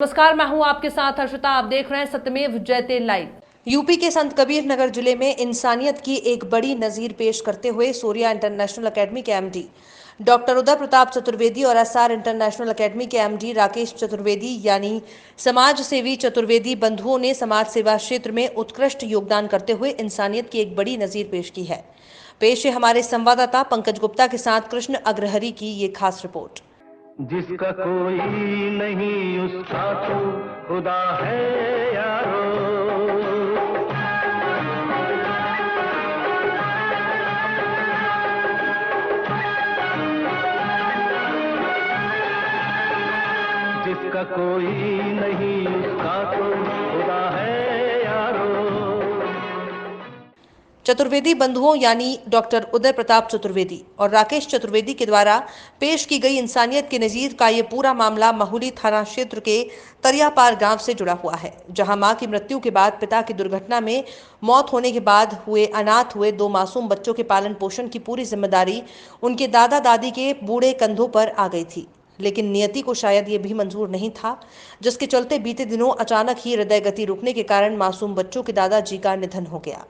नमस्कार, मैं हूं आपके साथ हर्षिता। आप देख रहे हैं सत्यमेव जयते लाइव। यूपी के संत कबीर नगर जिले में इंसानियत की एक बड़ी नजीर पेश करते हुए सूर्या इंटरनेशनल एकेडमी के एमडी डॉक्टर उदय प्रताप चतुर्वेदी और एसआर इंटरनेशनल एकेडमी के एमडी राकेश चतुर्वेदी यानी समाज सेवी चतुर्वेदी बंधुओं ने समाज सेवा क्षेत्र में उत्कृष्ट योगदान करते हुए इंसानियत की एक बड़ी नजीर पेश की है। पेश है हमारे संवाददाता पंकज गुप्ता के साथ कृष्ण अग्रहरी की ये खास रिपोर्ट। जिसका कोई नहीं उसका तो खुदा है यारो। जिसका कोई नहीं उसका तो खुदा है यारो। चतुर्वेदी बंधुओं यानी डॉक्टर उदय प्रताप चतुर्वेदी और राकेश चतुर्वेदी के द्वारा पेश की गई इंसानियत की नजीर का ये पूरा मामला महुली थाना क्षेत्र के तरियापार गांव से जुड़ा हुआ है, जहां मां की मृत्यु के बाद पिता की दुर्घटना में मौत होने के बाद अनाथ हुए दो मासूम बच्चों के पालन पोषण की पूरी जिम्मेदारी उनके दादा दादी के बूढ़े कंधों पर आ गई थी। लेकिन नियति को शायद ये भी मंजूर नहीं था, जिसके चलते बीते दिनों अचानक ही हृदय गति रुकने के कारण मासूम बच्चों के दादाजी का निधन हो गया,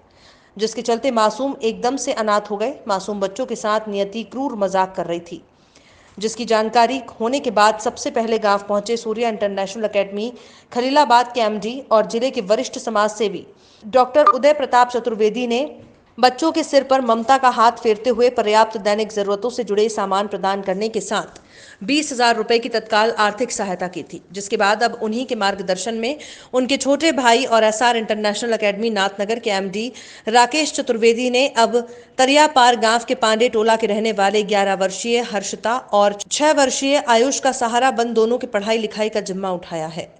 जिसके चलते मासूम एकदम से अनाथ हो गए। मासूम बच्चों के साथ नियति क्रूर मजाक कर रही थी, जिसकी जानकारी होने के बाद सबसे पहले गांव पहुंचे सूर्या इंटरनेशनल एकेडमी खलीलाबाद के एमडी और जिले के वरिष्ठ समाज सेवी डॉक्टर उदय प्रताप चतुर्वेदी ने बच्चों के सिर पर ममता का हाथ फेरते हुए पर्याप्त दैनिक जरूरतों से जुड़े सामान प्रदान करने के साथ 20,000 रुपए की तत्काल आर्थिक सहायता की थी। जिसके बाद अब उन्हीं के मार्गदर्शन में उनके छोटे भाई और एसआर इंटरनेशनल एकेडमी नाथनगर के एमडी राकेश चतुर्वेदी ने अब तरियापार गांव के पांडे टोला के रहने वाले 11 वर्षीय हर्षिता और 6 वर्षीय आयुष का सहारा बन दोनों की पढ़ाई लिखाई का जिम्मा उठाया है।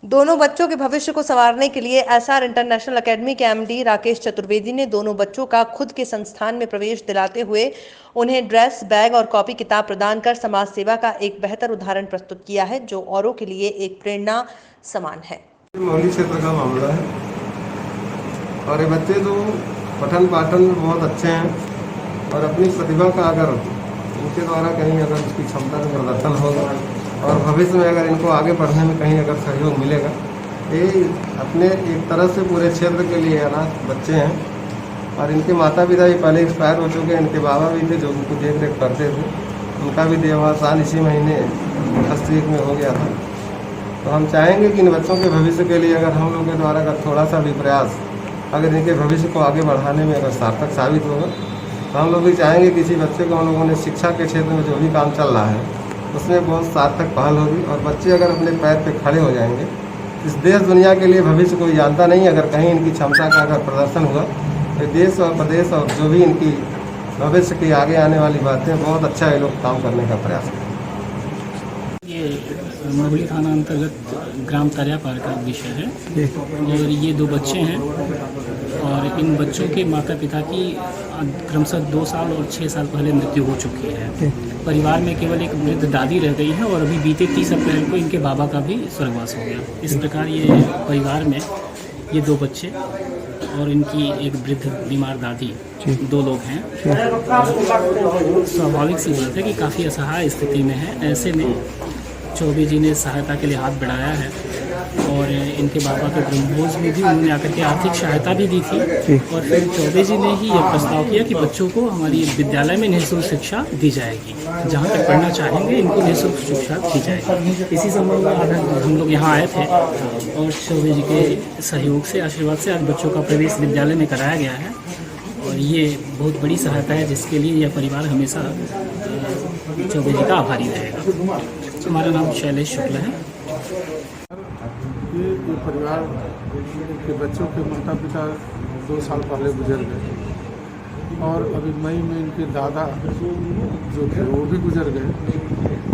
दोनों बच्चों के भविष्य को संवारने के लिए एसआर इंटरनेशनल एकेडमी के एमडी राकेश चतुर्वेदी ने दोनों बच्चों का खुद के संस्थान में प्रवेश दिलाते हुए उन्हें ड्रेस, बैग और कॉपी किताब प्रदान कर समाज सेवा का एक बेहतर उदाहरण प्रस्तुत किया है, जो औरों के लिए एक प्रेरणा समान है। मौली क्षेत्र का मामला है और ये बच्चे जो पठन पाठन में बहुत अच्छे हैं और अपनी प्रतिभा का अगर इनके द्वारा कहीं अगर उसकी क्षमता का प्रदर्शन होगा और भविष्य में अगर इनको आगे बढ़ने में कहीं अगर सहयोग मिलेगा, ये अपने एक तरह से पूरे क्षेत्र के लिए अनाथ बच्चे हैं और इनके माता पिता भी पहले एक्सपायर हो चुके हैं। इनके बाबा भी थे जो उनको देख रेख करते थे, उनका भी देहावसान इसी महीने 10 तारीख में हो गया था। तो हम चाहेंगे कि इन बच्चों के भविष्य के लिए अगर हम लोगों के द्वारा अगर थोड़ा सा भी प्रयास अगर इनके भविष्य को आगे बढ़ाने में अगर सार्थक साबित होगा, तो हम लोग भी चाहेंगे किसी बच्चे को हम लोगों ने शिक्षा के क्षेत्र में जो भी काम चल रहा है उसमें बहुत सार्थक पहल होगी और बच्चे अगर अपने पैर पे खड़े हो जाएंगे। इस देश दुनिया के लिए भविष्य कोई जानता नहीं, अगर कहीं इनकी क्षमता का अगर प्रदर्शन हुआ तो देश और प्रदेश और जो भी इनकी भविष्य की आगे आने वाली बातें बहुत अच्छा ये लोग काम करने का प्रयास करें। ये महुली थाना अंतर्गत ग्राम तरियापार का विषय है और ये दो बच्चे हैं और इन बच्चों के माता पिता की क्रमशः 2 साल और 6 साल पहले मृत्यु हो चुकी है। परिवार में केवल एक वृद्ध दादी रह गई है और अभी बीते 30 अप्रैल को इनके बाबा का भी स्वर्गवास हो गया। इस प्रकार ये परिवार में ये 2 बच्चे और इनकी एक वृद्ध बीमार दादी 2 लोग हैं। स्वाभाविक सी बात है कि काफ़ी असहाय स्थिति में है। ऐसे में चौबे जी ने सहायता के लिए हाथ बढ़ाया है और इनके बाबा के ब्रह्मभोज में भी उन्होंने आकर के आर्थिक सहायता भी दी थी और फिर चौबे जी ने ही यह प्रस्ताव किया कि बच्चों को हमारी विद्यालय में निःशुल्क शिक्षा दी जाएगी, जहाँ तक पढ़ना चाहेंगे इनको निःशुल्क शिक्षा दी जाएगी। इसी संबंध में हम लोग यहाँ आए थे और चौबे जी के सहयोग से, आशीर्वाद से आज बच्चों का प्रवेश विद्यालय में कराया गया है और ये बहुत बड़ी सहायता है, जिसके लिए यह परिवार हमेशा चौबे जी का आभारी रहेगा। हमारा नाम शैलेश शुक्ला है। ये परिवार के बच्चों के माता पिता 2 साल पहले गुजर गए और अभी मई में इनके दादा जो थे वो भी गुजर गए।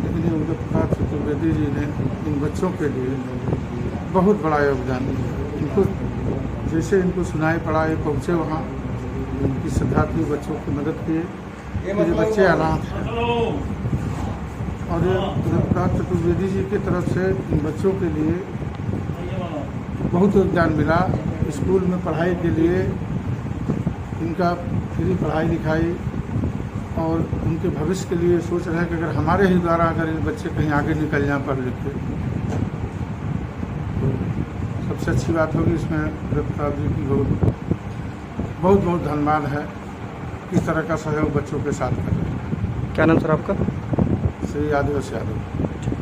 लेकिन उदय प्रताप चतुर्वेदी जी ने इन बच्चों के लिए बहुत बड़ा योगदान दिया। इनको जैसे इनको सुनाई पड़ा ये पहुँचे वहाँ, उनकी श्रद्धा थी, बच्चों की मदद किए। ये बच्चे अनाथ हैं और उदय प्रताप चतुर्वेदी जी की तरफ से इन बच्चों के लिए बहुत योगदान मिला। स्कूल में पढ़ाई के लिए इनका फ्री पढ़ाई लिखाई और उनके भविष्य के लिए सोच रहे हैं कि अगर हमारे ही द्वारा अगर इन बच्चे कहीं आगे निकल जाएं पढ़ लिख के सबसे अच्छी बात होगी इसमें प्रताप जी की बहुत बहुत धन्यवाद है। इस तरह का सहयोग बच्चों के साथ करें। क्या नाम सर आपका? श्री आदिवासी यादव।